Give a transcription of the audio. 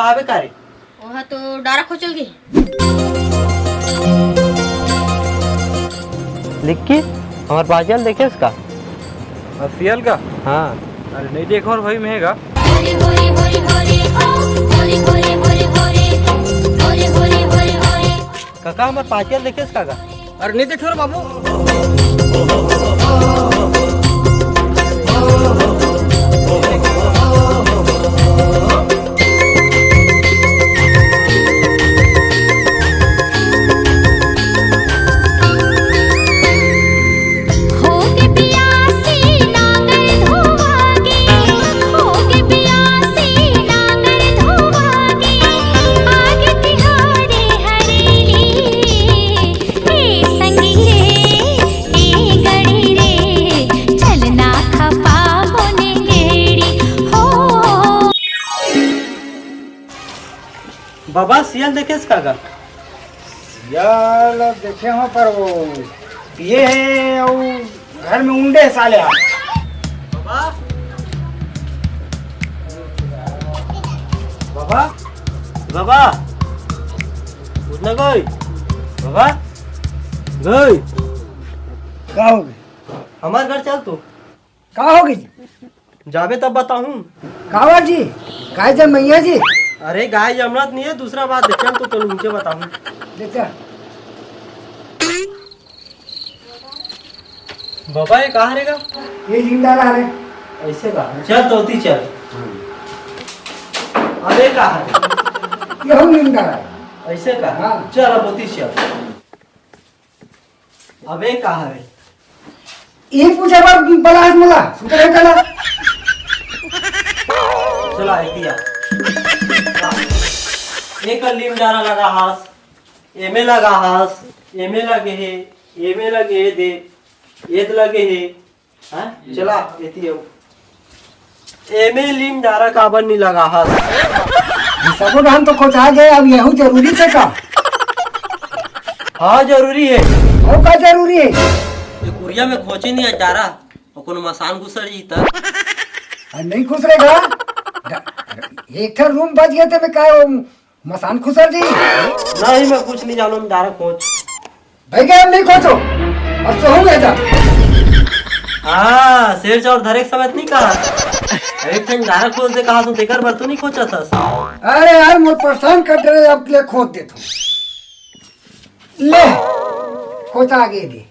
आवे का रे? वहाँ तो डारा खोचल गई। लिक्की हमारे पाचल देखे इसका सियल का? हाँ। अरे नहीं देखो और भाई महंगा। काका हमारे पाचल देखे इसका का? अरे नहीं देखो बाबू। बाबा सियल देखे इसका का? यार देखे हो पर वो ये है और घर में उंडे साले बाबा बाबा बाबा उठना कोई बाबा गई का हो गई? हमारे घर चल तू का हो गई? जाबे तब बताऊं। कावा जी काय जब मैया जी अरे गाय जमनत नहीं है, दूसरा बात है। चल तो चल उनके बताऊं। देखा बाबा ये कहाँ रहेगा? ये जिंदा रहा है ऐसे कहा चल तोती चल। अबे कहाँ है? ये हम जिंदा रहा ऐसे कहा हाँ। चल अब तोती चल। अबे कहाँ है? ये पूछे बार बला है मला सुतर है कला चला दिया एक लीम डारा लगा हास एमे लगा हास एमे लगे है एमे लगे है दे एद लगे है हैं चला एती हो एमे लीम डारा काबर नहीं लगा हास सबो हम तो खोचा गए अब यहू जरूरी से का हाँ जरूरी है। और का जरूरी है? ये कुरिया में खोचे नहीं डारा और कोनो मसान घुसड़ जी तब नहीं खुश रहेगा एक ठर रूम बच गए थे मैं काय मसान खुसर जी नहीं मैं कुछ नहीं जानू डारा खोज भाई क्या नहीं खोचो अब तो हो गया जा हाँ शेर चौर धरे के समय नहीं कहा एक ठन डारा खोज दे कहा तू देकर बर तू नहीं खोचा था। अरे यार मुझ परेशान कर रहे अब ले खोद दे तू ले खोचा आगे दे